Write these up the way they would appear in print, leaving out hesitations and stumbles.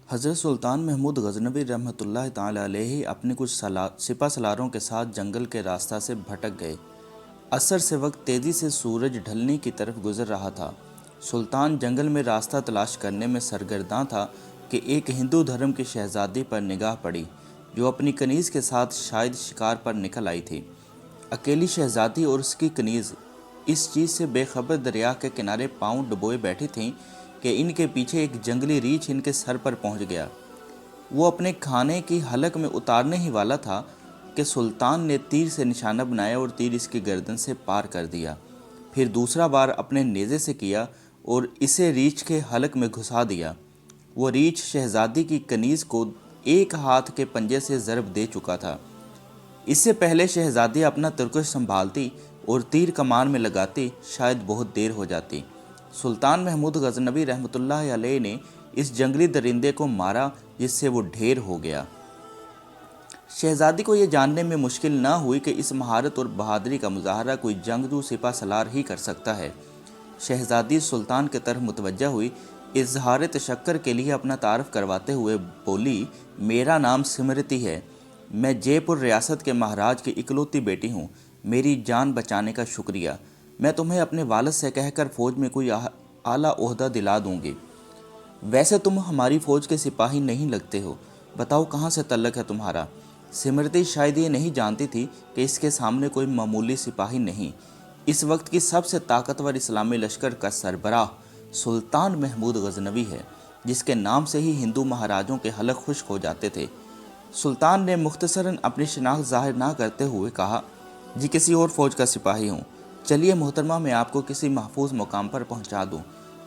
حضرت سلطان محمود غزنوی رحمۃ اللہ تعالی علیہ اپنے کچھ سپہ سالاروں کے ساتھ جنگل کے راستہ سے بھٹک گئے۔ عصر سے وقت تیزی سے سورج ڈھلنے کی طرف گزر رہا تھا۔ سلطان جنگل میں راستہ تلاش کرنے میں سرگرداں تھا کہ ایک ہندو دھرم کی شہزادی پر نگاہ پڑی جو اپنی کنیز کے ساتھ شاید شکار پر نکل آئی تھی۔ اکیلی شہزادی اور اس کی کنیز اس چیز سے بے خبر دریا کے کنارے پاؤں ڈبوئے بیٹھی تھیں کہ ان کے پیچھے ایک جنگلی ریچھ ان کے سر پر پہنچ گیا۔ وہ اپنے کھانے کی حلق میں اتارنے ہی والا تھا کہ سلطان نے تیر سے نشانہ بنایا اور تیر اس کی گردن سے پار کر دیا۔ پھر دوسرا بار اپنے نیزے سے کیا اور اسے ریچھ کے حلق میں گھسا دیا۔ وہ ریچھ شہزادی کی کنیز کو ایک ہاتھ کے پنجے سے ضرب دے چکا تھا۔ اس سے پہلے شہزادی اپنا ترکش سنبھالتی اور تیر کمان میں لگاتی شاید بہت دیر ہو جاتی۔ سلطان محمود غزنوی رحمۃ اللہ علیہ نے اس جنگلی درندے کو مارا جس سے وہ ڈھیر ہو گیا۔ شہزادی کو یہ جاننے میں مشکل نہ ہوئی کہ اس مہارت اور بہادری کا مظاہرہ کوئی جنگجو سپہ سالار ہی کر سکتا ہے۔ شہزادی سلطان کی طرف متوجہ ہوئی، اظہار تشکر کے لیے اپنا تعارف کرواتے ہوئے بولی، میرا نام سمرتی ہے، میں جے پور ریاست کے مہاراج کی اکلوتی بیٹی ہوں، میری جان بچانے کا شکریہ، میں تمہیں اپنے والد سے کہہ کر فوج میں کوئی اعلیٰ عہدہ دلا دوں گی۔ ویسے تم ہماری فوج کے سپاہی نہیں لگتے ہو، بتاؤ کہاں سے تعلق ہے تمہارا؟ سمرتی شاید یہ نہیں جانتی تھی کہ اس کے سامنے کوئی معمولی سپاہی نہیں، اس وقت کی سب سے طاقتور اسلامی لشکر کا سربراہ سلطان محمود غزنوی ہے، جس کے نام سے ہی ہندو مہاراجوں کے حلق خشک ہو جاتے تھے۔ سلطان نے مختصراً اپنی شناخت ظاہر نہ کرتے ہوئے کہا، جی کسی اور فوج کا سپاہی ہوں، چلیے محترمہ میں آپ کو کسی محفوظ مقام پر پہنچا دوں،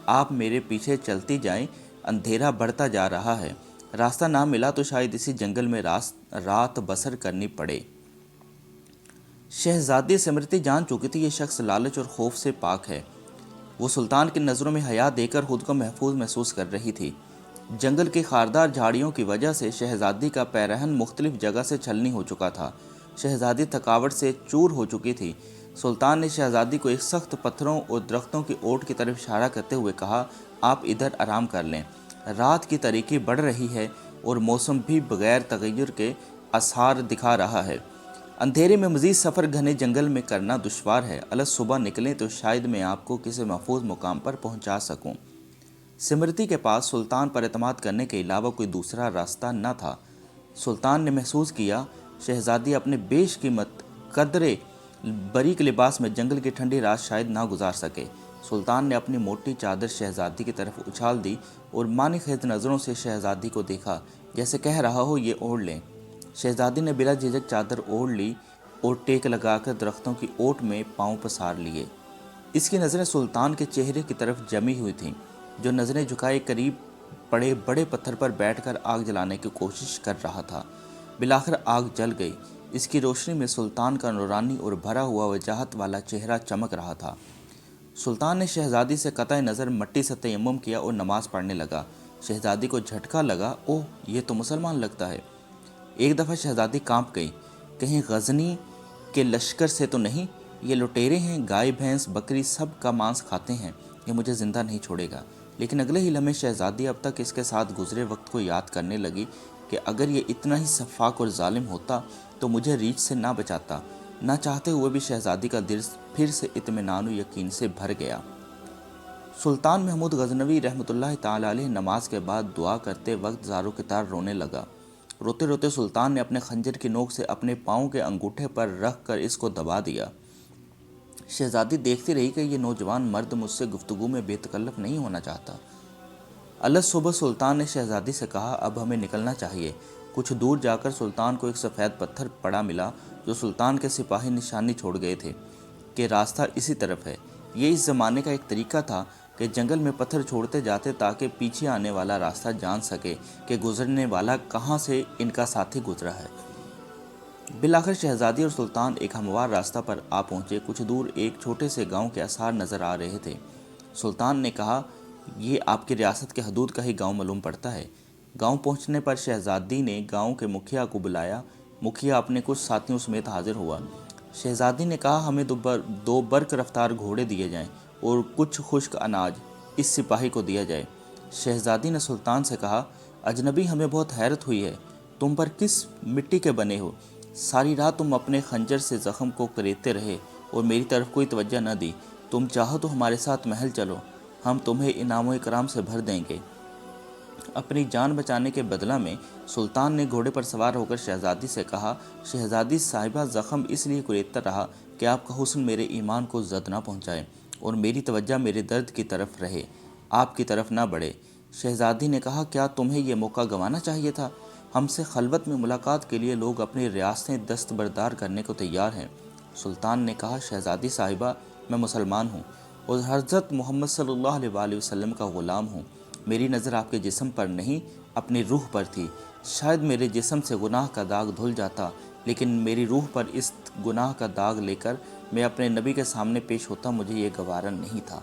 آپ میرے پیچھے چلتی جائیں، اندھیرا بڑھتا جا رہا ہے، راستہ نہ ملا تو شاید اسی جنگل میں رات بسر کرنی پڑے۔ شہزادی سمرتی جان چکی تھی یہ شخص لالچ اور خوف سے پاک ہے۔ وہ سلطان کی نظروں میں حیا دے کر خود کو محفوظ محسوس کر رہی تھی۔ جنگل کی خاردار جھاڑیوں کی وجہ سے شہزادی کا پیرہن مختلف جگہ سے چھلنی ہو چکا تھا۔ شہزادی تھکاوٹ سے چور ہو چکی تھی۔ سلطان نے شہزادی کو ایک سخت پتھروں اور درختوں کی اوٹ کی طرف اشارہ کرتے ہوئے کہا، آپ ادھر آرام کر لیں، رات کی تاریکی بڑھ رہی ہے اور موسم بھی بغیر تغیر کے آثار دکھا رہا ہے، اندھیرے میں مزید سفر گھنے جنگل میں کرنا دشوار ہے، اگر صبح نکلیں تو شاید میں آپ کو کسی محفوظ مقام پر پہنچا سکوں۔ سمرتی کے پاس سلطان پر اعتماد کرنے کے علاوہ کوئی دوسرا راستہ نہ تھا۔ سلطان نے محسوس کیا شہزادی اپنے بیش قیمت قدرے باریک لباس میں جنگل کی ٹھنڈی رات شاید نہ گزار سکے۔ سلطان نے اپنی موٹی چادر شہزادی کی طرف اچھال دی اور معنی خیز نظروں سے شہزادی کو دیکھا، جیسے کہہ رہا ہو یہ اوڑھ لیں۔ شہزادی نے بلا جھجک چادر اوڑھ لی اور ٹیک لگا کر درختوں کی اوٹ میں پاؤں پسار لیے۔ اس کی نظریں سلطان کے چہرے کی طرف جمی ہوئی تھیں، جو نظریں جھکائے قریب پڑے بڑے پتھر پر بیٹھ کر آگ جلانے کی کوشش کر رہا تھا۔ بالآخر آگ جل گئی، اس کی روشنی میں سلطان کا نورانی اور بھرا ہوا وجاہت والا چہرہ چمک رہا تھا۔ سلطان نے شہزادی سے قطع نظر مٹی سے تیمم کیا اور نماز پڑھنے لگا۔ شہزادی کو جھٹکا لگا، اوہ یہ تو مسلمان لگتا ہے۔ ایک دفعہ شہزادی کانپ گئی، کہیں غزنی کے لشکر سے تو نہیں؟ یہ لٹیرے ہیں، گائے بھینس بکری سب کا مانس کھاتے ہیں، یہ مجھے زندہ نہیں چھوڑے گا۔ لیکن اگلے ہی لمحے شہزادی اب تک اس کے ساتھ گزرے وقت کو یاد کرنے لگی کہ اگر یہ اتنا ہی سفاک اور ظالم ہوتا تو مجھے ریچھ سے نہ بچاتا۔ نہ چاہتے ہوئے بھی شہزادی کا دل پھر سے اطمینان و یقین سے بھر گیا۔ سلطان محمود غزنوی رحمۃ اللہ تعالی علیہ نماز کے بعد دعا کرتے وقت زارو کتار رونے لگا۔ روتے روتے سلطان نے اپنے خنجر کی نوک سے اپنے پاؤں کے انگوٹھے پر رکھ کر اس کو دبا دیا۔ شہزادی دیکھتی رہی کہ یہ نوجوان مرد مجھ سے گفتگو میں بے تکلف نہیں ہونا چاہتا۔ الگ صبح سلطان نے شہزادی سے کہا، اب ہمیں نکلنا چاہیے۔ کچھ دور جا کر سلطان کو ایک سفید پتھر پڑا ملا جو سلطان کے سپاہی نشانی چھوڑ گئے تھے کہ راستہ اسی طرف ہے۔ یہ اس زمانے کا ایک طریقہ تھا کہ جنگل میں پتھر چھوڑتے جاتے تاکہ پیچھے آنے والا راستہ جان سکے کہ گزرنے والا کہاں سے ان کا ساتھی گزرا ہے۔ بالآخر شہزادی اور سلطان ایک ہموار راستہ پر آ پہنچے۔ کچھ دور ایک چھوٹے سے گاؤں کے آثار نظر آ رہے تھے۔ سلطان نے کہا، یہ آپ کی ریاست کے حدود کا ہی گاؤں معلوم پڑتا ہے۔ گاؤں پہنچنے پر شہزادی نے گاؤں کے مکھیا کو بلایا۔ مکھیا اپنے کچھ ساتھیوں سمیت حاضر ہوا۔ شہزادی نے کہا، ہمیں دو برق رفتار گھوڑے دیے جائیں اور کچھ خشک اناج اس سپاہی کو دیا جائے۔ شہزادی نے سلطان سے کہا، اجنبی ہمیں بہت حیرت ہوئی ہے، تم پر کس مٹی کے بنے ہو؟ ساری رات تم اپنے خنجر سے زخم کو کریدتے رہے اور میری طرف کوئی توجہ نہ دی۔ تم چاہو تو ہمارے ساتھ محل چلو، ہم تمہیں انعام و اکرام سے بھر دیں گے۔ اپنی جان بچانے کے بدلہ میں سلطان نے گھوڑے پر سوار ہو کر شہزادی سے کہا، شہزادی صاحبہ، زخم اس لیے کریدتا رہا کہ آپ کا حسن میرے ایمان کو زد نہ پہنچائے اور میری توجہ میرے درد کی طرف رہے، آپ کی طرف نہ بڑھے۔ شہزادی نے کہا، کیا تمہیں یہ موقع گنوانا چاہیے تھا؟ ہم سے خلوت میں ملاقات کے لیے لوگ اپنی ریاستیں دستبردار کرنے کو تیار ہیں۔ سلطان نے کہا، شہزادی صاحبہ، میں مسلمان ہوں اور حضرت محمد صلی اللہ علیہ وآلہ وسلم کا غلام ہوں۔ میری نظر آپ کے جسم پر نہیں، اپنی روح پر تھی۔ شاید میرے جسم سے گناہ کا داغ دھل جاتا، لیکن میری روح پر اس گناہ کا داغ لے کر میں اپنے نبی کے سامنے پیش ہوتا مجھے یہ گوارا نہیں تھا۔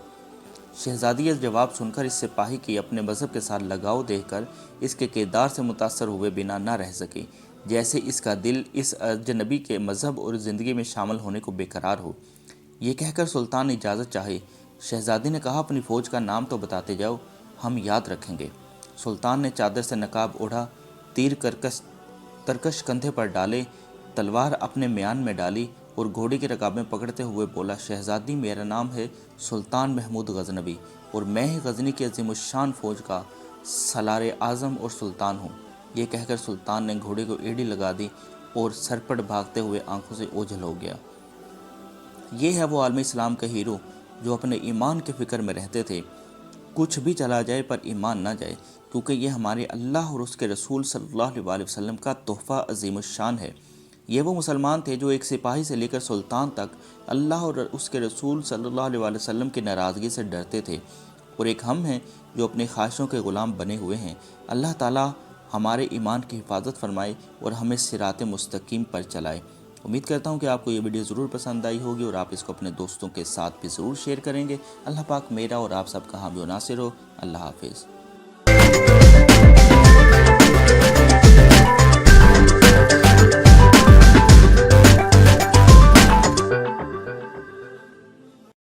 شہزادی یہ جواب سن کر اس سپاہی کی اپنے مذہب کے ساتھ لگاؤ دیکھ کر اس کے کردار سے متاثر ہوئے بنا نہ رہ سکی، جیسے اس کا دل اس اجنبی کے مذہب اور زندگی میں شامل ہونے کو بے قرار ہو۔ یہ کہہ کر سلطان نے اجازت چاہی۔ شہزادی نے کہا، اپنی فوج کا نام تو بتاتے جاؤ، ہم یاد رکھیں گے۔ سلطان نے چادر سے نقاب اوڑھا، تیر ترکش کندھے پر ڈالے، تلوار اپنے میان میں ڈالی اور گھوڑے کی رکابیں پکڑتے ہوئے بولا، شہزادی، میرا نام ہے سلطان محمود غزنوی اور میں ہی غزنی کی عظیم الشان فوج کا سالار اعظم اور سلطان ہوں۔ یہ کہہ کر سلطان نے گھوڑے کو ایڑی لگا دی اور سرپٹ بھاگتے ہوئے آنکھوں سے اوجھل ہو گیا۔ یہ ہے وہ عالم اسلام کا ہیرو جو اپنے ایمان کے فکر میں رہتے تھے، کچھ بھی چلا جائے پر ایمان نہ جائے، کیونکہ یہ ہمارے اللہ اور اس کے رسول صلی اللہ علیہ وآلہ وسلم کا تحفہ عظیم الشان ہے۔ یہ وہ مسلمان تھے جو ایک سپاہی سے لے کر سلطان تک اللہ اور اس کے رسول صلی اللہ علیہ وآلہ وسلم کی ناراضگی سے ڈرتے تھے، اور ایک ہم ہیں جو اپنی خواہشوں کے غلام بنے ہوئے ہیں۔ اللہ تعالیٰ ہمارے ایمان کی حفاظت فرمائے اور ہمیں صراط مستقیم پر چلائے۔ امید کرتا ہوں کہ آپ کو یہ ویڈیو ضرور پسند آئی ہوگی اور آپ اس کو اپنے دوستوں کے ساتھ بھی ضرور شیئر کریں گے۔ اللہ پاک میرا اور آپ سب کا حامی و ناصر ہو۔ اللہ حافظ۔